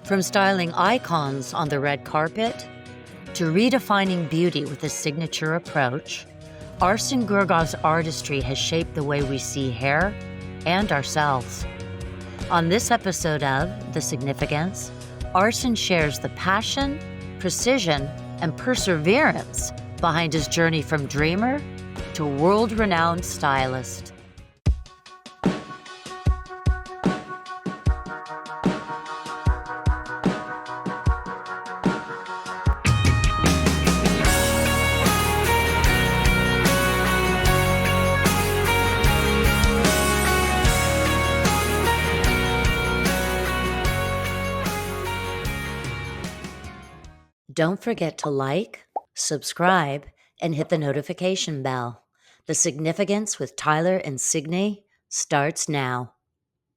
From styling icons on the red carpet to redefining beauty with a signature approach, Arsen Gurgov's artistry has shaped the way we see hair and ourselves. On this episode of The Significance, Arsen shares the passion, precision, and perseverance behind his journey from dreamer to world-renowned stylist. Don't forget to like, subscribe, and hit the notification bell. The Significance with Tyler and Signy starts now.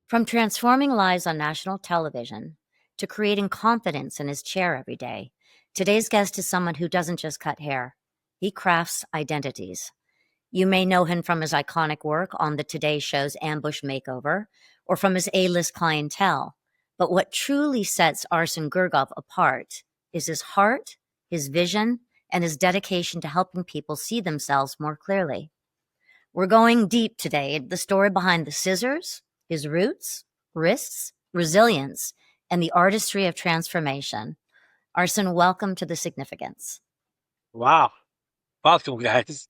From transforming lives on national television to creating confidence in his chair every day, today's guest is someone who doesn't just cut hair. He crafts identities. You may know him from his iconic work on the Today Show's Ambush Makeover or from his A-list clientele. But what truly sets Arsen Gurgov apart is his heart, his vision, and his dedication to helping people see themselves more clearly. We're going deep today into the story behind the scissors, his roots, risks, resilience, and the artistry of transformation. Arsen, welcome to The Significance. Wow. Welcome, guys.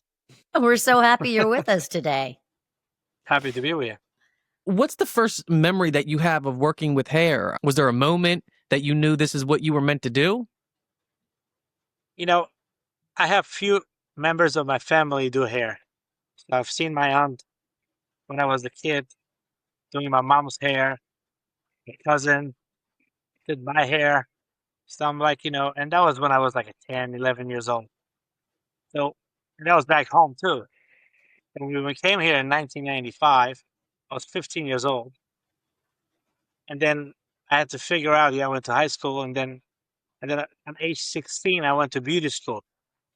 We're so happy you're with us today. Happy to be with you. What's the first memory that you have of working with hair? Was there a moment that you knew this is what you were meant to do? You know, I have few members of my family do hair. So I've seen my aunt when I was a kid doing my mom's hair. My cousin did my hair. So I'm like, and that was when I was like 10, 11 years old. So and that was back home too. And when we came here in 1995, I was 15 years old. And then I had to figure out, I went to high school and then at age 16, I went to beauty school.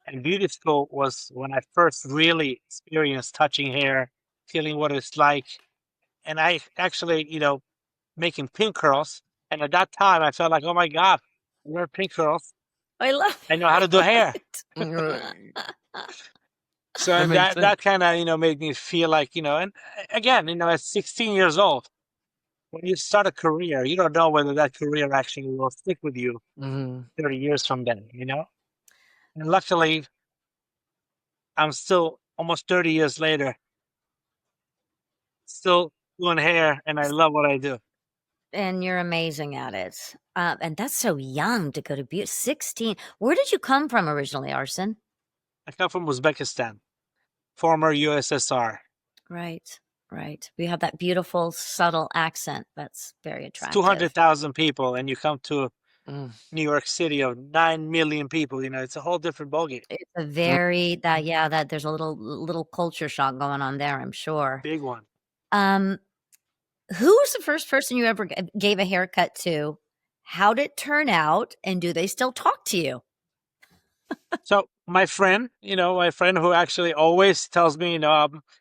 And beauty school was when I first really experienced touching hair, feeling what it's like. And I actually, making pin curls. And at that time, I felt like, oh my God, I wear pin curls. I love I know how to do hair. it. So That makes that kind of, made me feel like, and again, at 16 years old, when you start a career, you don't know whether that career actually will stick with you 30 years from then, And luckily, I'm still almost 30 years later, still doing hair, and I love what I do. And you're amazing at it. And that's so young to go to beauty. 16. Where did you come from originally, Arsen? I come from Uzbekistan, former USSR. Right. We have that beautiful, subtle accent that's very It's attractive. 200,000 people, and you come to New York City of 9 million people. It's a whole different ballgame. It's a very that there's a little culture shock going on there, I'm sure. Big one. Who was the first person you ever gave a haircut to? How did it turn out? And do they still talk to you? So my friend who actually always tells me,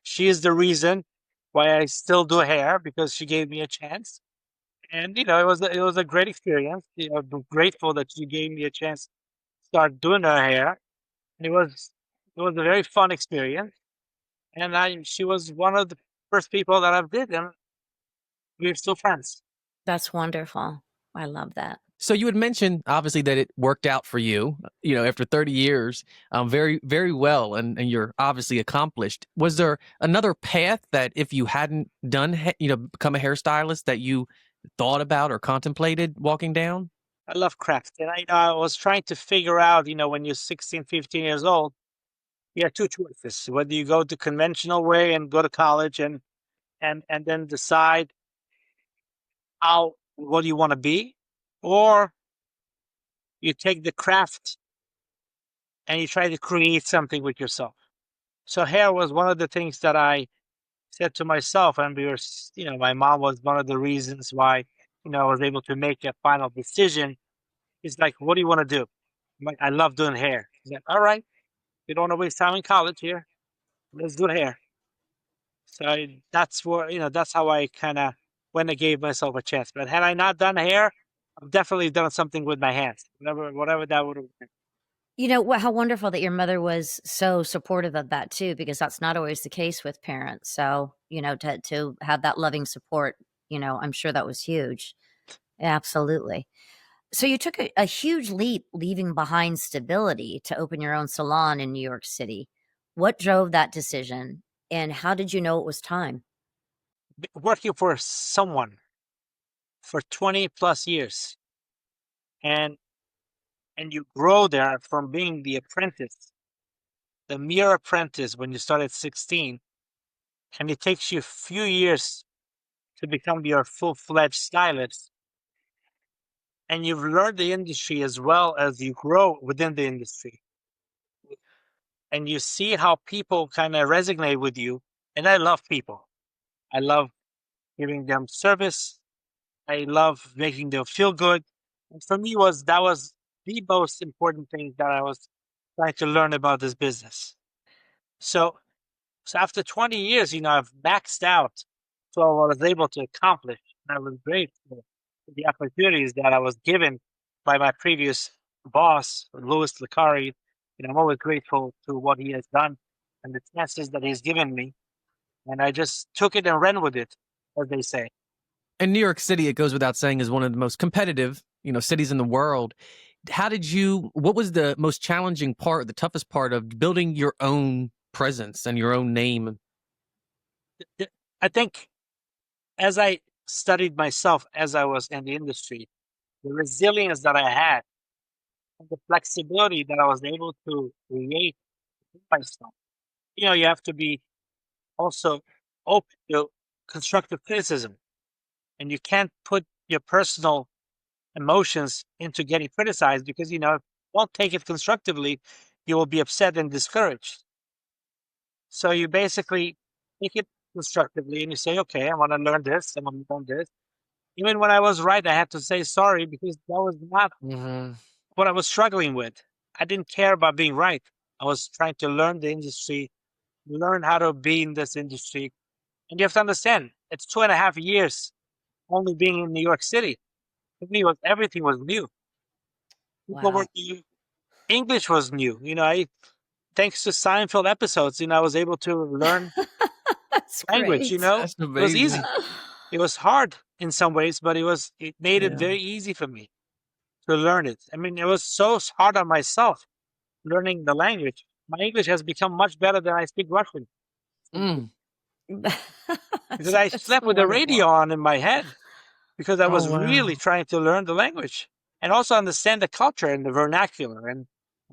she is the reason why I still do hair because she gave me a chance. And, it was a great experience. I'm grateful that she gave me a chance to start doing her hair. And it was a very fun experience. And she was one of the first people that I've did, and we're still friends. That's wonderful. I love that. So you had mentioned, obviously, that it worked out for you, after 30 years, very, very well, and you're obviously accomplished. Was there another path that if you hadn't done, become a hairstylist that you thought about or contemplated walking down? I love craft. And I was trying to figure out, when you're 16, 15 years old, you have two choices. Whether you go the conventional way and go to college and then decide what you want to be, or you take the craft and you try to create something with yourself. So hair was one of the things that I said to myself, and my mom was one of the reasons why, I was able to make a final decision. It's like, what do you want to do? I'm like, I love doing hair. She's like, all right, you don't want to waste time in college here. Let's do hair. So that's how I kind of, when I gave myself a chance. But had I not done hair, I've definitely done something with my hands, whatever that would have been. You know, how wonderful that your mother was so supportive of that too, because that's not always the case with parents. So, to have that loving support, I'm sure that was huge. Absolutely. So you took a huge leap leaving behind stability to open your own salon in New York City. What drove that decision, and how did you know it was time? Working for someone for 20 plus years, and you grow there from being the apprentice, the mere apprentice when you start at 16, and it takes you a few years to become your full-fledged stylist, and you've learned the industry as well as you grow within the industry, and you see how people kind of resonate with you. And I love people. I love giving them service. I love making them feel good. And for me, that was the most important thing that I was trying to learn about this business. So, after 20 years, I've maxed out to what I was able to accomplish. And I was grateful for the opportunities that I was given by my previous boss, Louis Licari. I'm always grateful to what he has done and the chances that he's given me. And I just took it and ran with it, as they say. And New York City, it goes without saying, is one of the most competitive, cities in the world. What was the most challenging part, the toughest part of building your own presence and your own name? I think as I studied myself as I was in the industry, the resilience that I had, and the flexibility that I was able to create myself. You have to be also open to constructive criticism, and you can't put your personal emotions into getting criticized because, if you don't take it constructively, you will be upset and discouraged. So you basically take it constructively and you say, okay, I want to learn this, I want to learn this. Even when I was right, I had to say sorry because that was not what I was struggling with. I didn't care about being right. I was trying to learn the industry, learn how to be in this industry. And you have to understand, it's 2.5 years only being in New York City. For me, everything was new. People were Wow. new. English was new. Thanks to Seinfeld episodes, I was able to learn That's language. great. That's It was amazing. easy. It was hard in some ways, but it made it Yeah. very easy for me to learn it. I mean, it was so hard on myself learning the language. My English has become much better than I speak Russian Mm. because That's I that's slept with the radio wonderful. on in my head because I Oh, was really wow. trying to learn the language and also understand the culture and the vernacular and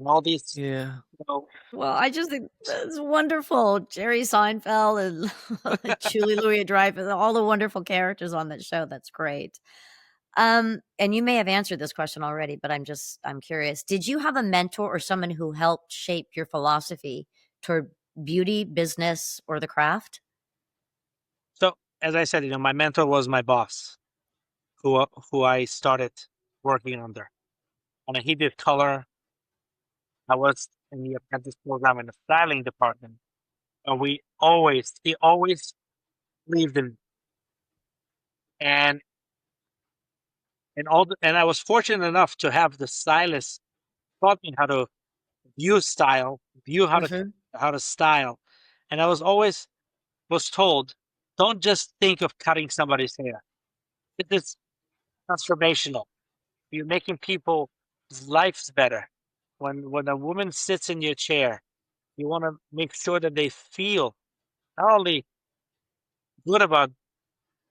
all these, Yeah. you know, Well, I just think that's wonderful. Jerry Seinfeld and Julie Louis-Dreyfus, all the wonderful characters on that show. That's great. And you may have answered this question already, but I'm curious. Did you have a mentor or someone who helped shape your philosophy toward beauty, business, or the craft? So as I said, my mentor was my boss, who I started working under, and he did color. I was in the apprentice program in the styling department, and he always believed in me. and and I was fortunate enough to have the stylist taught me how to view style, view Mhm. how to style, and I was told, don't just think of cutting somebody's hair. It is transformational. You're making people's lives better. When a woman sits in your chair, you want to make sure that they feel not only good about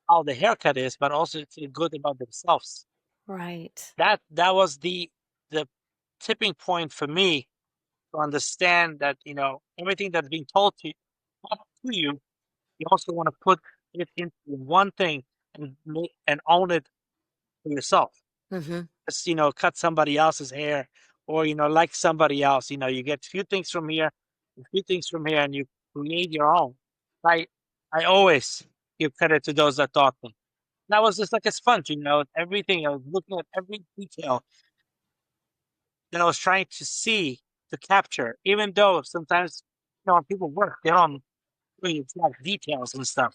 how the haircut is, but also feel good about themselves. Right. That was the tipping point for me to understand that everything that's being taught to you, you also want to put it into one thing and own it for yourself. Mhm. Just cut somebody else's hair or like somebody else. You get a few things from here, a few things from here, and you create your own. I I always give credit to those that taught me. That was just like a sponge, everything. I was looking at every detail that I was trying to see, to capture, even though sometimes, when people work, they don't really exact details and stuff.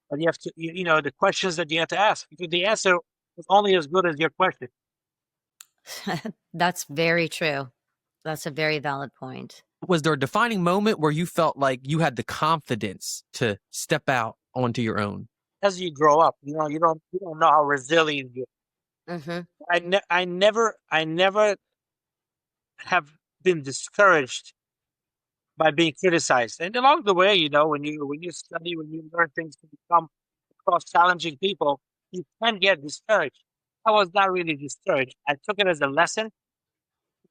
But you have to, the questions that you have to ask, because the answer It's only as good as your question. That's very true. That's a very valid point. Was there a defining moment where you felt like you had the confidence to step out onto your own? As you grow up, you don't know how resilient you are. Mm-hmm. I never have been discouraged by being criticized. And along the way, when you study, when you learn things to become across challenging people, you can get discouraged. I was not really discouraged. I took it as a lesson.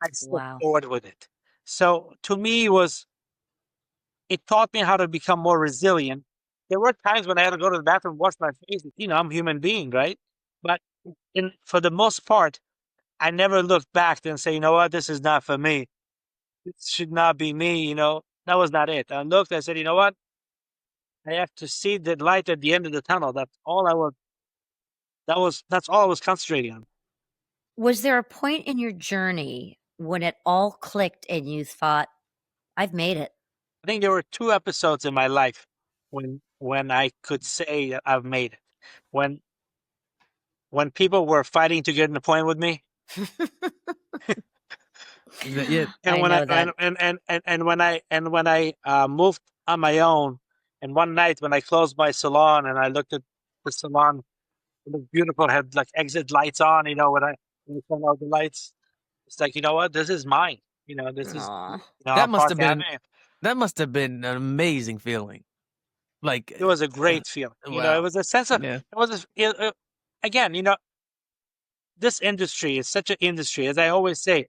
I stepped Wow. forward with it. So to me, it taught me how to become more resilient. There were times when I had to go to the bathroom, wash my face. I'm a human being, right? But for the most part, I never looked back and say, you know what, this is not for me. This should not be me. That was not it. I looked. I said, you know what, I have to see the light at the end of the tunnel. That's all I was. That's all I was concentrating on. Was there a point in your journey when it all clicked and you thought, I've made it? I think there were 2 episodes in my life when I could say that I've made it. When people were fighting to get an appointment with me, Is that it? and I when I know that. and when I moved on my own, and one night when I closed my salon and I looked at the salon, it looked beautiful, had like exit lights on, when I turn out the lights, it's like, you know what, this is mine. This is Aw. That on must Park have been Avenue. that must have been an amazing feeling. Like, It was a great feeling. It wow. was a sense of Yeah. it was again, this industry is such an industry, as I always say,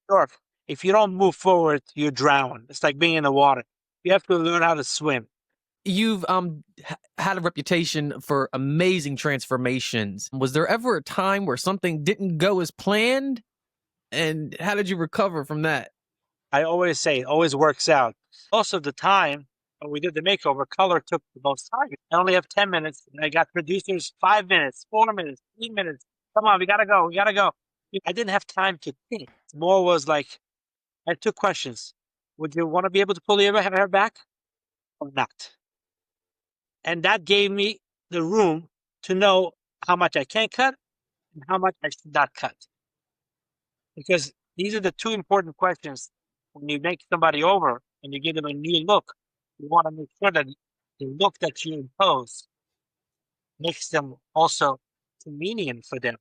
sure, if you don't move forward, you drown. It's like being in the water. You have to learn how to swim. You've had a reputation for amazing transformations. Was there ever a time where something didn't go as planned? And how did you recover from that? I always say it always works out. Most of the time, when we did the makeover, color took the most time. I only have 10 minutes. And I got producers 5 minutes, 4 minutes, 3 minutes. Come on, we gotta go. We gotta go. I didn't have time to think. More was like, I had 2 questions. Would you want to be able to pull your hair back or not? And that gave me the room to know how much I can cut and how much I should not cut. Because these are the 2 important questions when you make somebody over and you give them a new look. You want to make sure that the look that you impose makes them also convenient for them.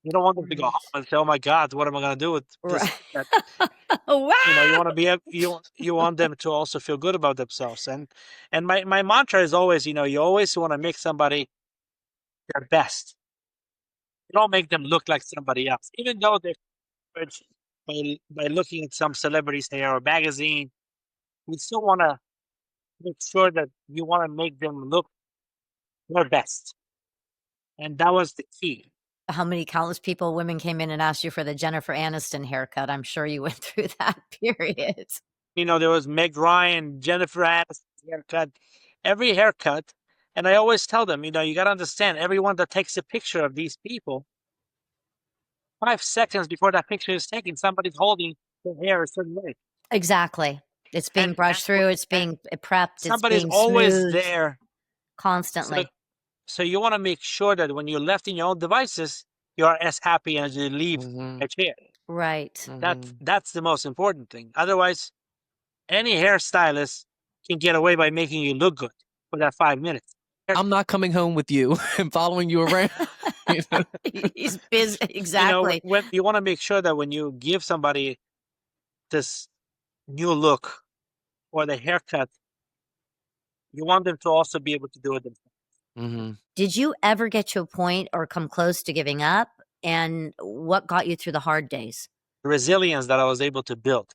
You don't want them to go home and say, "Oh my God, what am I going to do with this?" Right. You Wow. want to be you want them to also feel good about themselves. And my mantra is always, you always want to make somebody their best. You don't make them look like somebody else, even though they're judged by looking at some celebrity's hair or magazine. We still want to make sure that you want to make them look their best, and that was the key. How many countless women came in and asked you for the Jennifer Aniston haircut? I'm sure you went through that period. There was Meg Ryan, Jennifer Aniston's haircut, every haircut. And I always tell them, you got to understand, everyone that takes a picture of these people, 5 seconds before that picture is taken, somebody's holding their hair a certain way. Exactly. It's being brushed through. It's being prepped. It's Somebody's being always smoothed there. constantly. So you want to make sure that when you're left in your own devices, you are as happy as you leave a chair. Right. That's the most important thing. Otherwise, any hairstylist can get away by making you look good for that 5 minutes. I'm not coming home with you and following you around. He's busy. Exactly. When you want to make sure that when you give somebody this new look or the haircut, you want them to also be able to do it themselves. Did you ever get to a point or come close to giving up? And what got you through the hard days? The resilience that I was able to build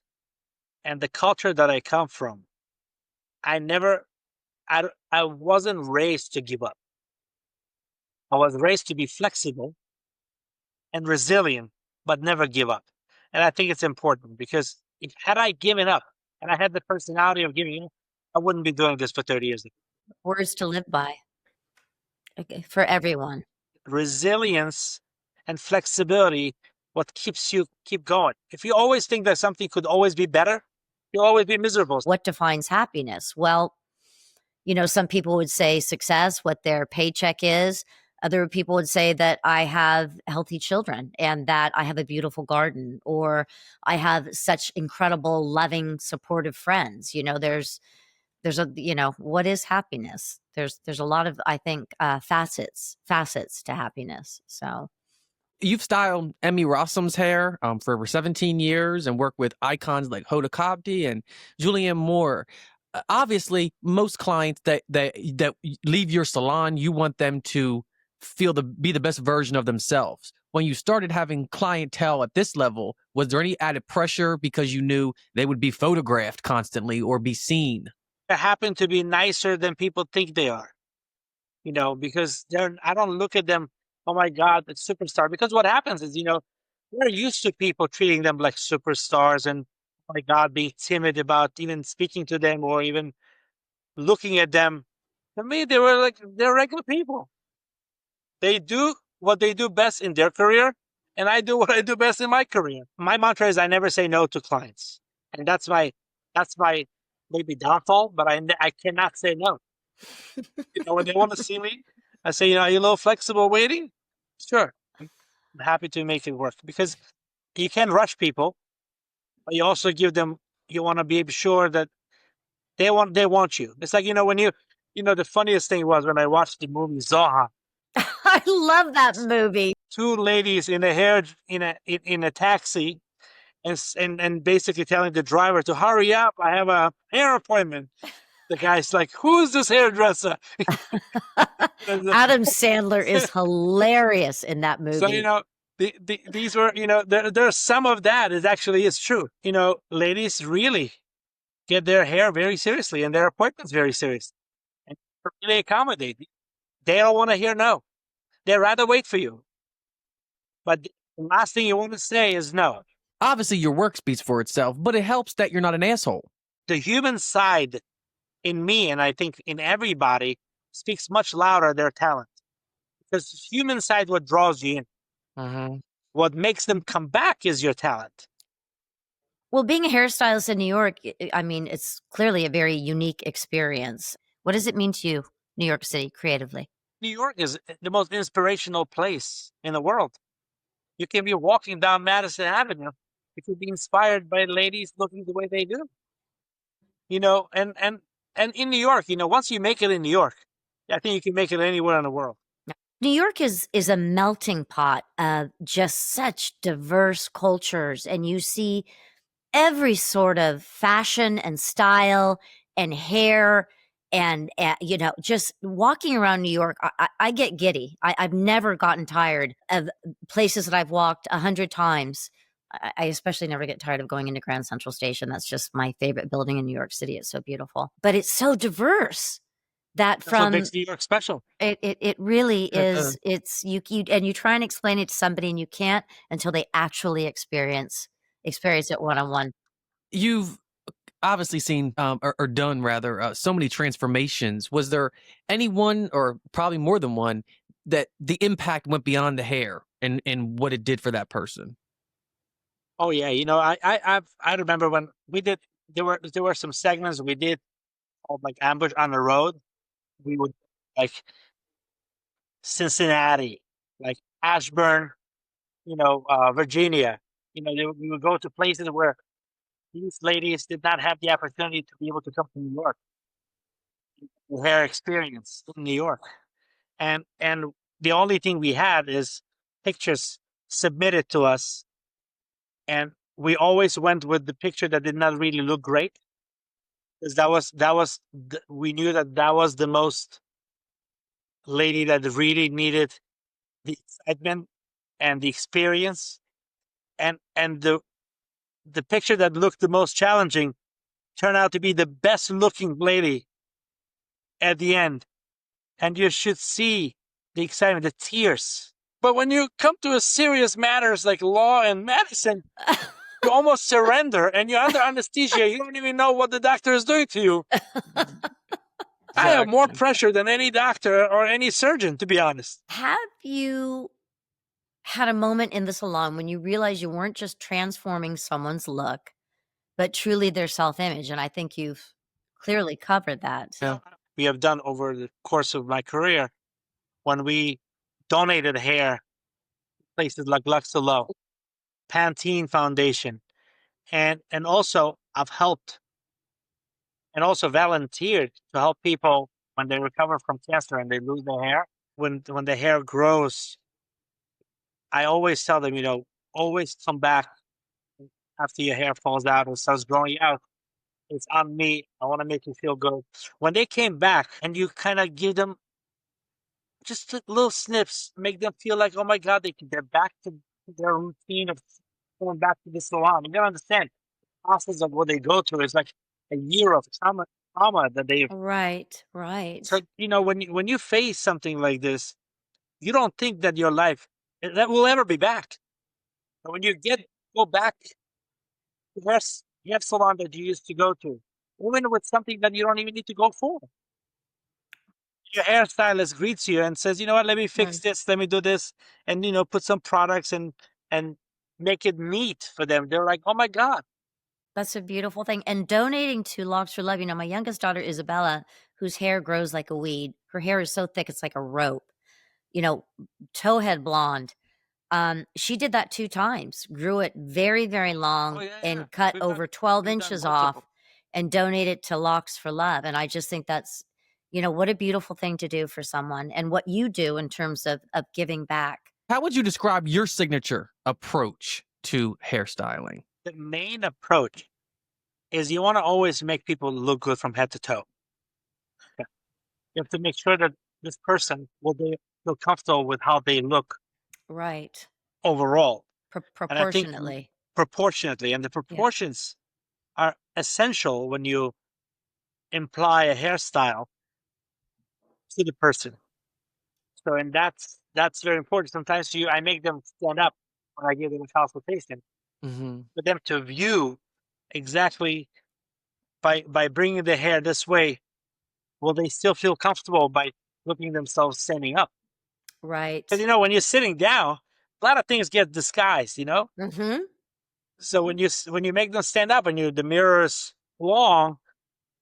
and the culture that I come from, I wasn't raised to give up. I was raised to be flexible and resilient, but never give up. And I think it's important because had I given up and I had the personality of giving up, I wouldn't be doing this for 30 years. Words to live by. Okay, for everyone. Resilience and flexibility, what keeps you keep going. If you always think that something could always be better, you'll always be miserable. What defines happiness? Well, some people would say success, what their paycheck is. Other people would say that I have healthy children and that I have a beautiful garden, or I have such incredible, loving, supportive friends. There's a, what is happiness? There's a lot of, I think, facets to happiness. So You've styled Emmy Rossum's hair for over 17 years and worked with icons like Hoda Kotb and Julianne Moore. Obviously, most clients that leave your salon, you want them to be the best version of themselves. When you started having clientele at this level, was there any added pressure because you knew they would be photographed constantly or be seen? They happen to be nicer than people think they are, because I don't look at them, oh my God, it's superstar. Because what happens is, we're used to people treating them like superstars and, oh my God, being timid about even speaking to them or even looking at them. To me, they're regular people. They do what they do best in their career, and I do what I do best in my career. My mantra is I never say no to clients, and that's my maybe downfall. But I cannot say no. When they want to see me, I say, are you a little flexible waiting? Sure, I'm happy to make it work because you can't rush people, but you also give them. You want to be sure that they want you. It's like when the funniest thing was when I watched the movie Zoha. I love that movie. Two ladies in a taxi, and basically telling the driver to hurry up. I have a hair appointment. The guy's like, "Who's this hairdresser?" Adam Sandler is hilarious in that movie. So these were there's some of that is true. Ladies really get their hair very seriously and their appointments very serious, and really accommodate. They don't want to hear no. They'd rather wait for you. But the last thing you want to say is no. Obviously, your work speaks for itself, but it helps that you're not an asshole. The human side in me, and I think in everybody, speaks much louder their talent. Because the human side, what draws you in. Mm-hmm. What makes them come back is your talent. Well, being a hairstylist in New York, I mean, it's clearly a very unique experience. What does it mean to you, New York City, creatively? New York is the most inspirational place in the world. You can be walking down Madison Avenue. You can be inspired by ladies looking the way they do. And in New York, once you make it in New York, I think you can make it anywhere in the world. New York is a melting pot of just such diverse cultures, and you see every sort of fashion and style and hair and just walking around New York, I get giddy. I've never gotten tired of places that I've walked 100 times. I especially never get tired of going into Grand Central Station. That's just my favorite building in New York City. It's so beautiful, but it's so diverse. That's what makes New York special. It really is. It's you and you try and explain it to somebody and you can't until they actually experience it one-on-one. You've obviously seen or done rather so many transformations. Was there anyone, or probably more than one, that the impact went beyond the hair and what it did for that person? Oh yeah, I remember when we did. There were some segments we did called like Ambush on the Road. We would like Cincinnati, like Ashburn, Virginia. We would go to places where these ladies did not have the opportunity to be able to come to New York. Their experience in New York, and the only thing we had is pictures submitted to us, and we always went with the picture that did not really look great, because we knew that was the most lady that really needed the excitement and the experience, and the picture that looked the most challenging turned out to be the best looking lady at the end. And you should see the excitement, the tears. But when you come to a serious matters like law and medicine, you almost surrender, and you're under anesthesia. You don't even know what the doctor is doing to you. I have more pressure than any doctor or any surgeon, to be honest. Have you had a moment in the salon when you realized you weren't just transforming someone's look, but truly their self-image? And I think you've clearly covered that. Yeah. We have done over the course of my career when we donated hair places like Luxolo, Pantene Foundation, and also I've helped and also volunteered to help people when they recover from cancer and they lose their hair. When the hair grows, I always tell them, always come back after your hair falls out and starts growing out. It's on me. I want to make you feel good. When they came back and you kind of give them just little snips, make them feel like, oh my God, they're back to their routine of going back to the salon. You don't understand the process of what they go through. It's like a year of trauma that they've. Right, right. So, when you face something like this, you don't think that your life that will ever be back. But when you go back to the hair salon that you used to go to, even with something that you don't even need to go for. Your hairstylist greets you and says, "You know what? Let me fix Right. this. Let me do this," and put some products and make it neat for them. They're like, "Oh my God!" That's a beautiful thing, and donating to Locks for Love, my youngest daughter, Isabella, whose hair grows like a weed, her hair is so thick, it's like a rope, you know, towhead blonde. She did that 2 times, grew it very, very Oh long yeah, yeah. and cut over 12 We've done inches off multiple. and donated to Locks for Love, and I just think that's, what a beautiful thing to do for someone and what you do in terms of giving back. How would you describe your signature approach to hairstyling? The main approach is you want to always make people look good from head to toe. Yeah. You have to make sure that this person will feel comfortable with how they look Right. overall. And I think Proportionately. proportionately, and the Yeah. proportions are essential when you imply a hairstyle to the person. So, and that's very important. Sometimes I make them stand up when I give them a consultation Mm-hmm. for them to view exactly by bringing the hair this way. Will they still feel comfortable by looking themselves standing up? Because Right. when you're sitting down, a lot of things get disguised. Mhm. So when you make them stand up and the mirror is long,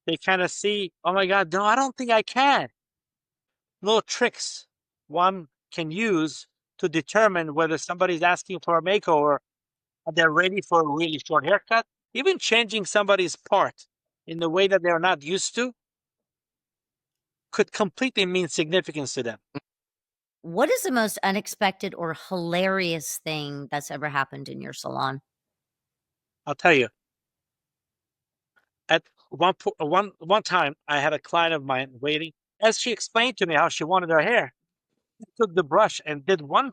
they kind of see, oh my God, no, I don't think I can. Little tricks one can use to determine whether somebody's asking for a makeover. Are they ready for a really short haircut? Even changing somebody's part in the way that they're not used to could completely mean significance to them. What is the most unexpected or hilarious thing that's ever happened in your salon? I'll tell you. At one time, I had a client of mine waiting. As she explained to me how she wanted her hair, she took the brush and did one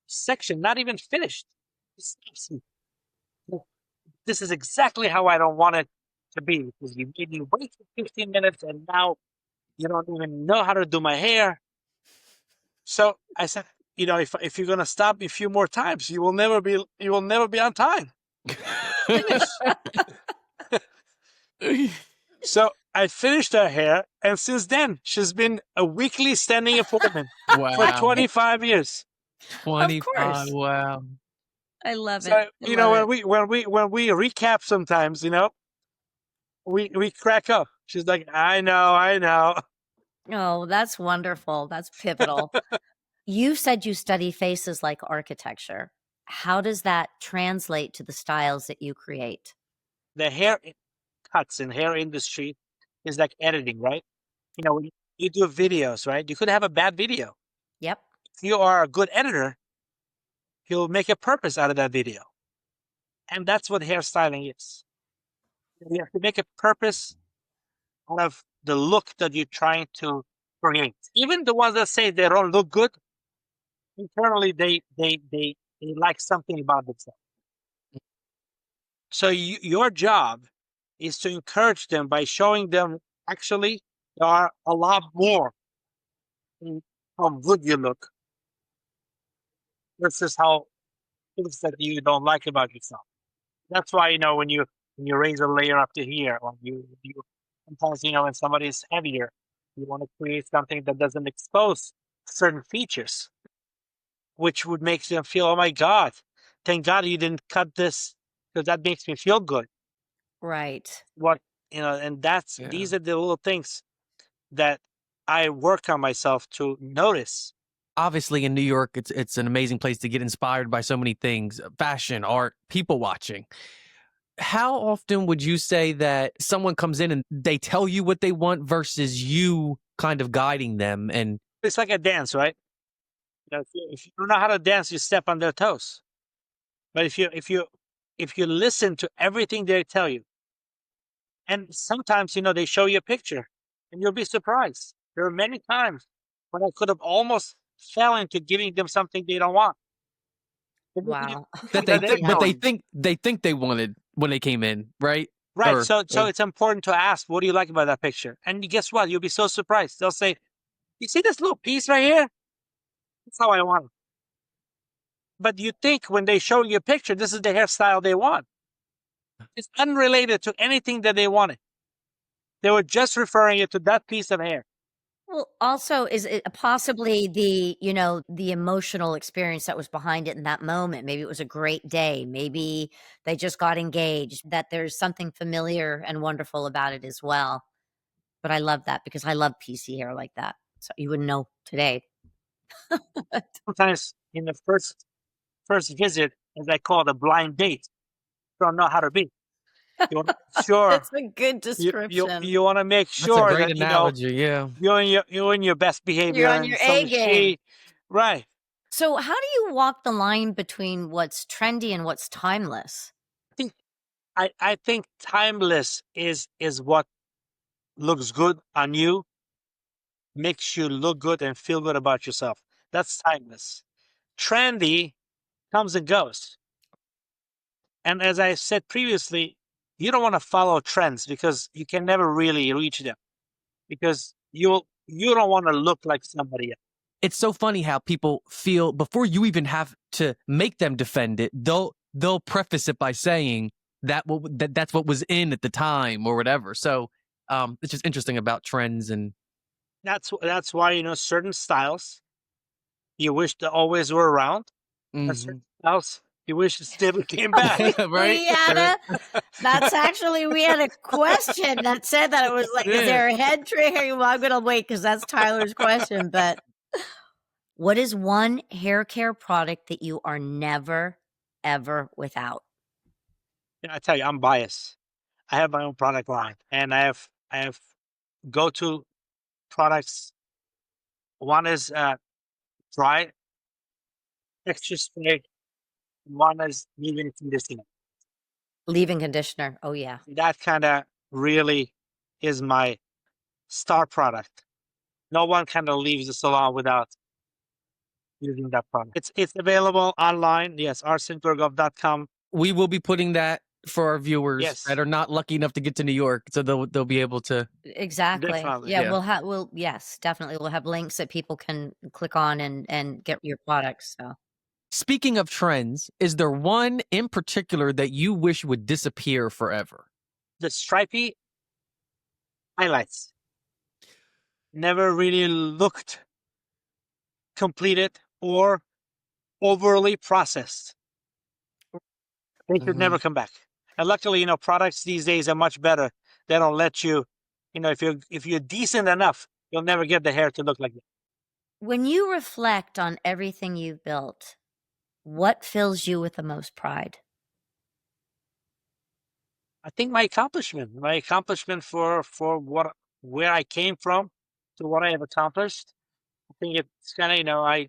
section, not even finished. This is exactly how I don't want it to be because you made me wait for 15 minutes and now you don't even know how to do my hair. So I said, if you're gonna stop me a few more times, you will never be on time. Finish. So I finished her hair, and since then she's been a weekly standing appointment for Wow. 25 years. Of 25. course. Wow. I love it. So I love it. when we recap sometimes, we crack up. She's like, I know. Oh, that's wonderful. That's pivotal. You said you study faces like architecture. How does that translate to the styles that you create? The hair cuts in hair industry is like editing, right? When you do videos, right? You could have a bad video. Yep. If you are a good editor, you'll make a purpose out of that video. And that's what hairstyling is. You have to make a purpose out of the look that you're trying to create. Even the ones that say they don't look good, internally they like something about themselves. So your job is to encourage them by showing them actually there are a lot more in how good you look versus how things that you don't like about yourself. That's why when you raise a layer up to here, or you sometimes when somebody's heavier, you want to create something that doesn't expose certain features, which would make them feel, oh my God, thank God you didn't cut this because that makes me feel good. Right. What and Yeah. these are the little things that I work on myself to notice. obviously in New York, it's an amazing place to get inspired by so many things: fashion, art, people watching. How often would you say that someone comes in and they tell you what they want versus you kind of guiding them? And It's like a dance, right? If you don't know how to dance, you step on their toes. But if you listen to everything they tell you, and sometimes they show you a picture, and you'll be surprised. There are many times when I could have almost fell into giving them something they don't want. Wow. that That they're but telling me. they think they wanted when they came in, right? Right. So it's important to ask, what do you like about that picture? And guess what? You'll be so surprised. They'll say, "You see this little piece right here? That's how I want it." But you think when they show you a picture, this is the hairstyle they want. It's unrelated to anything that they wanted. They were just referring it to that piece of hair. Well, also, is it possibly the emotional experience that was behind it in that moment? Maybe it was a great day. Maybe they just got engaged, that there's something familiar and wonderful about it as well. But I love that because I love PC hair like that. So you wouldn't know today. Sometimes in the first visit, as I call it, a blind date, you don't know how to be. You want to make sure That's a good you description. you want to make That's a sure great that analogy. Yeah. you're in your best behavior, You're on and your so A is game. she. Right. So how do you walk the line between what's trendy and what's timeless? I think timeless is what looks good on you, makes you look good and feel good about yourself. That's timeless. Trendy comes and goes. And as I said previously, you don't want to follow trends because you can never really reach them, because you don't want to look like somebody else. It's so funny how people feel before you even have to make them defend it. They'll preface it by saying that's what was in at the time or whatever. So it's just interesting about trends and That's why certain styles you wish they always were around, and certain styles you wish it never came back. right. We had a question that said that. It was like, is there a head trigger? Well, I'm gonna wait because that's Tyler's question. But what is one hair care product that you are never ever without? I tell you, I'm biased. I have my own product line, and I have go-to products. One is dry texture spray. One is leave-in conditioner. Leave-in conditioner. Oh yeah. That kind of really is my star product. No one kind of leaves the salon without using that product. It's available online. Yes, arsengurgov.com. We will be putting that for our viewers Yes. that are not lucky enough to get to New York, so they'll be able to. Exactly. Definitely. Yeah, Yeah. yes, definitely. We'll have links that people can click on and get your products. So Speaking of trends, is there one in particular that you wish would disappear forever? The stripy highlights never really looked completed or overly processed. They should never come back. And luckily, products these days are much better. They don't let you, if you're decent enough, you'll never get the hair to look like that. when you reflect on everything you've built, what fills you with the most pride? I think my accomplishment for where I came from to what I have accomplished. I think it's kind of, I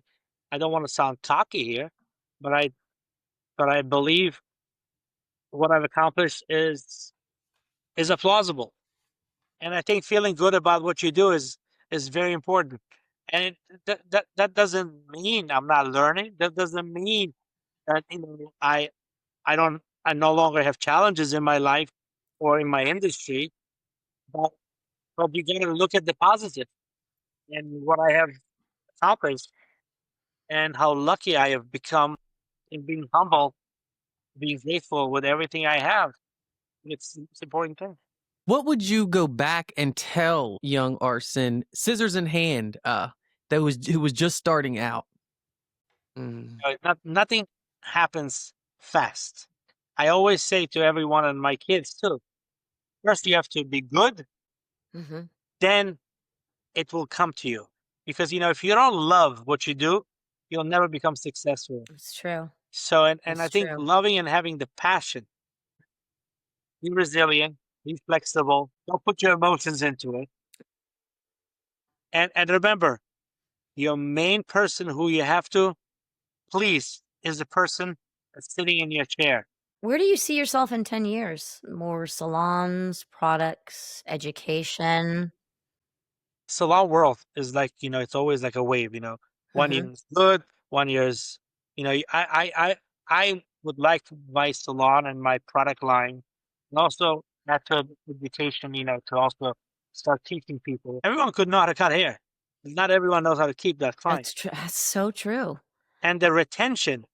don't want to sound cocky here, but I believe what I've accomplished is plausible. And I think feeling good about what you do is very important. And that doesn't mean I'm not learning. That doesn't mean that I no longer have challenges in my life or in my industry. But you got to look at the positive and what I have accomplished and how lucky I have become in being humble, being faithful with everything I have. It's important thing. What would you go back and tell young Arsen, scissors in hand, who was just starting out? Nothing happens fast. I always say to everyone and my kids too, first you have to be good, Mm-hmm. then it will come to you. Because, if you don't love what you do, you'll never become successful. It's true. So, and I It's think true. loving and having the passion, be resilient, be flexible, don't put your emotions into it. And remember, your main person who you have to please is the person that's sitting in your chair. Where do you see yourself in 10 years? More salons, products, education? Salon world is like, it's always like a wave, 1 year Mhm. is good, 1 year is, I would like my salon and my product line, and also after education, to also start teaching people. Everyone could know how to cut hair. Not everyone knows how to keep that client. That's so true. And the retention,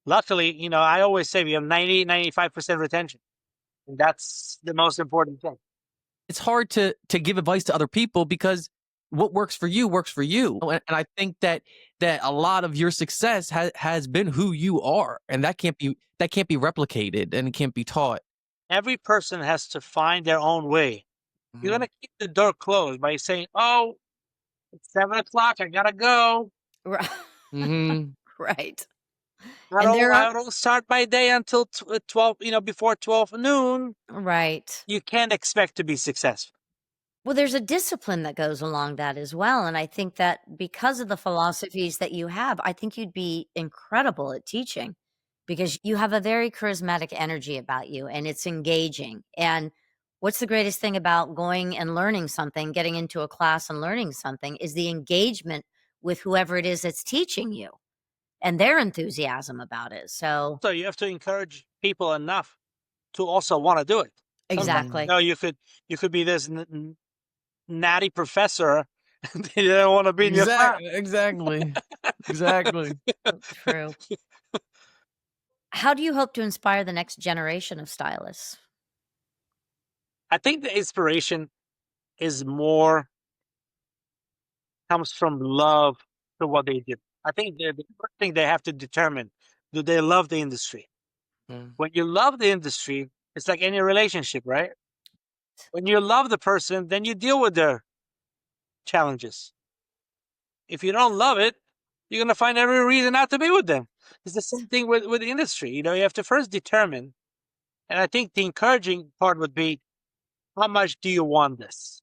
luckily, I always say we have 95% retention. And that's the most important thing. It's hard to give advice to other people because what works for you works for you. And I think that a lot of your success has been who you are, and that can't be replicated and it can't be taught. Every person has to find their own way. You're Mhm. going to keep the door closed by saying, oh, it's 7 o'clock, I gotta go. Ri Mhm. Right. I And don't, there are I don't start my day until 12, before 12 noon. right. You can't expect to be successful. Well, there's a discipline that goes along that as well, and I think that because of the philosophies that you have, I think you'd be incredible at teaching because you have a very charismatic energy about you, and it's engaging, and what's the greatest thing about going and learning something, getting into a class and learning something is the engagement with whoever it is that's teaching you and their enthusiasm about it, so So you have to encourage people enough to also want to do it. Sometimes, exactly. you could be this natty professor and they don't want to be in your class. Exactly. Exactly. True. How do you hope to inspire the next generation of stylists? I think the inspiration is more comes from love to what they do. I think the first thing they have to determine, do they love the industry? Mm. When you love the industry, it's like any relationship, right? When you love the person, then you deal with their challenges. If you don't love it, you're gonna find every reason not to be with them. It's the same thing with the industry. You have to first determine, and I think the encouraging part would be, how much do you want this?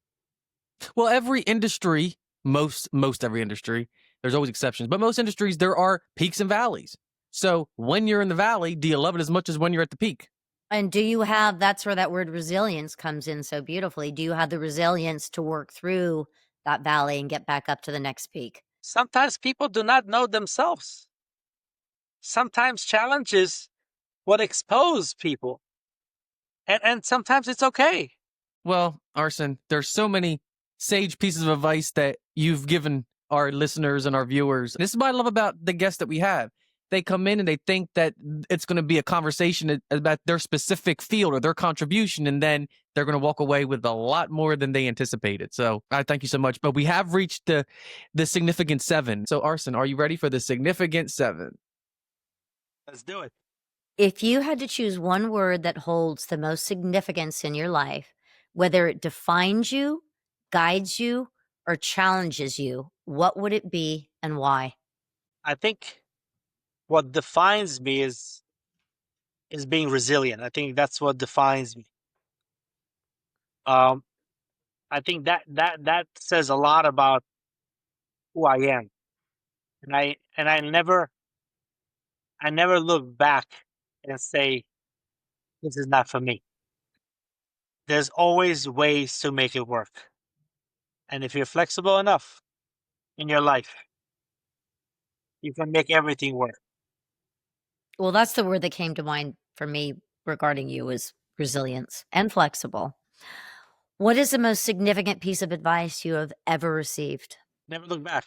Well, every industry, most every industry, there's always exceptions, but most industries there are peaks and valleys. So when you're in the valley, do you love it as much as when you're at the peak? And do you have that's where that word resilience comes in so beautifully. Do you have the resilience to work through that valley and get back up to the next peak? Sometimes people do not know themselves. Sometimes challenges what expose people, and sometimes it's okay. Well, Arsen, there's so many sage pieces of advice that you've given our listeners and our viewers. This is what I love about the guests that we have. They come in and they think that it's going to be a conversation about their specific field or their contribution, and then they're going to walk away with a lot more than they anticipated. So I thank you so much. But we have reached the significant seven. So Arsen, are you ready for the significant seven? Let's do it. If you had to choose one word that holds the most significance in your life, whether it defines you, guides you, or challenges you, what would it be and why? I think what defines me is being resilient. I think that's what defines me. Um, I think that says a lot about who I am, and I never look back and say this is not for me. There's always ways to make it work, and if you're flexible enough in your life, you can make everything work. Well, that's the word that came to mind for me regarding you is resilience and flexible. What is the most significant piece of advice you have ever received? Never look back.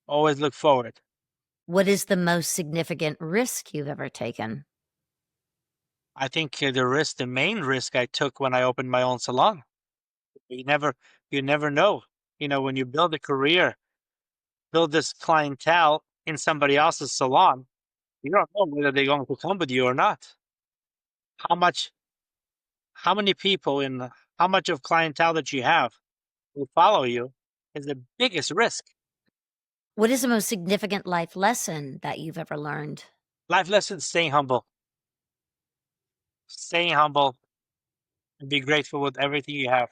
Always look forward. What is the most significant risk you've ever taken? I think the main risk I took when I opened my own salon. You never, you never know. When you build a career, build this clientele in somebody else's salon, you don't know whether they're going to come with you or not. How much, how many people how much of clientele that you have will follow you is the biggest risk. What is the most significant life lesson that you've ever learned? Life lesson: staying humble. Staying humble and be grateful with everything you have.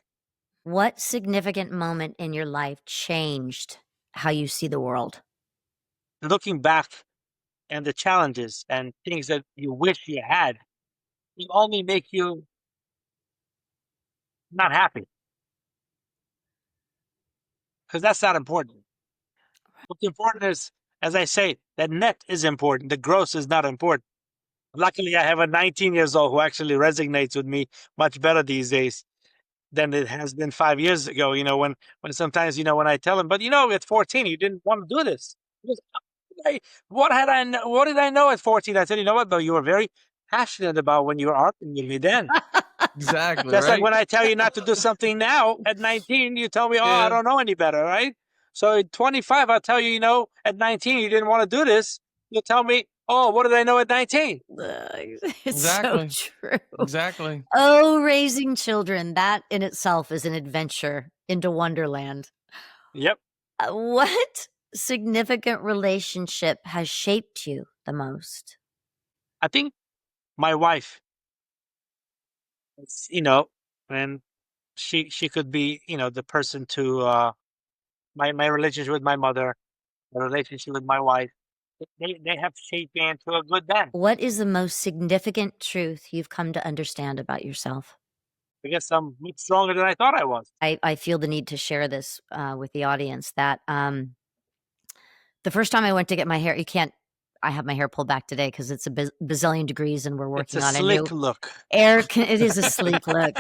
What significant moment in your life changed how you see the world? Looking back and the challenges and things that you wish you had will only make you not happy, because that's not important. What's important is, as I say, the net is important. The gross is not important. Luckily, I have a 19 years old who actually resonates with me much better these days than it has been 5 years ago. When sometimes, when I tell him, but at 14, you didn't want to do this. He goes, "Hey, what did I know at 14?" I said, you know what, though, you were very passionate about when you were arguing with me then. Exactly. Just like Right. when I tell you not to do something now at 19, you tell me, oh, I Yeah. don't know any better, right? So at 25, I'll tell you, at 19, you didn't want to do this. You'll tell me, oh, what did I know at 19? It's so Exactly. true. Exactly. Oh, raising children, that in itself is an adventure into Wonderland. Yep. What significant relationship has shaped you the most? I think my wife, it's, and she could be, the person to my relationship with my mother, the relationship with my wife. They have shaped me into a good man. What is the most significant truth you've come to understand about yourself? I guess I'm much stronger than I thought I was. I feel the need to share this with the audience that the first time I went to get my hair, I have my hair pulled back today because it's a bazillion degrees and we're It's a working on a slick new look. it is a sleek look.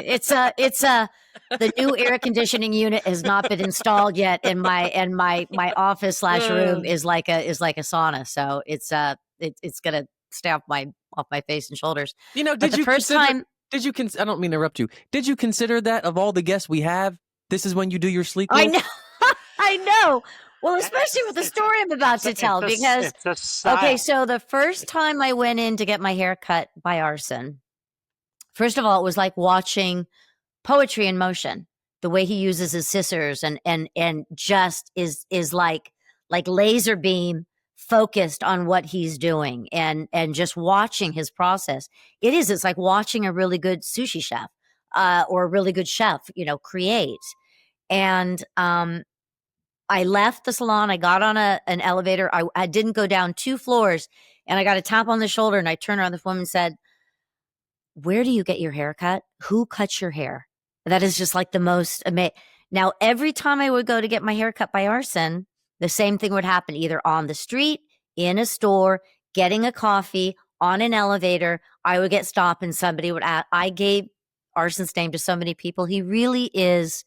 The new air conditioning unit has not been installed yet, and my office / room is like a sauna. So it's gonna stay off my face and shoulders. But Did the you first consider? time Did you I don't mean to interrupt you. Did you consider that of all the guests we have, this is when you do your sleek I look? know, I know. Well, especially with the It's a story I'm about to tell, because it's a okay, style. so the first time I went in to get my hair cut by Arsen, first of all, it was like watching poetry in motion. The way he uses his scissors and just is like laser beam focused on what he's doing and just watching his process. It's like watching a really good sushi chef or a really good chef, create. And I left the salon. I got on an elevator. I didn't go down 2 floors, and I got a tap on the shoulder, and I turned around. This woman said, "Where do you get your hair cut? Who cuts your hair?" That is just like the most amazing. Now, every time I would go to get my hair cut by Arsen, the same thing would happen, either on the street, in a store, getting a coffee, on an elevator. I would get stopped and somebody would ask. I gave Arsen's name to so many people. He really is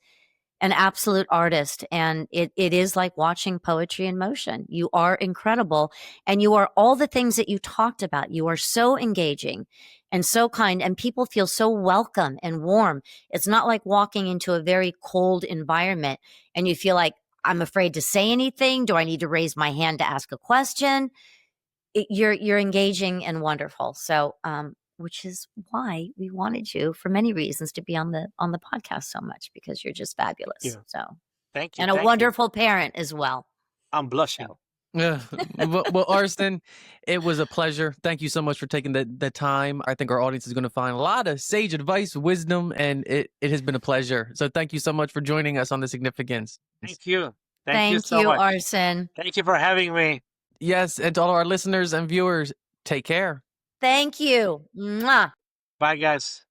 an absolute artist, and it is like watching poetry in motion. You are incredible, and you are all the things that you talked about. You are so engaging and so kind, and people feel so welcome and warm. It's not like walking into a very cold environment and you feel like, I'm afraid to say anything. Do I need to raise my hand to ask a question? You're engaging and wonderful. So which is why we wanted you, for many reasons, to be on the podcast so much, because you're just fabulous. Yeah. So Thank you. and a Thank you. wonderful parent as well. I'm blushing. So Yeah. Well, Arsen, it was a pleasure. Thank you so much for taking the time. I think our audience is going to find a lot of sage advice, wisdom, and it has been a pleasure. So thank you so much for joining us on The Significance. Thank you. Thank you thank so you, much. Arsen. Thank you for having me. Yes, and to all our listeners and viewers, take care. Thank you. Mwah. Bye, guys.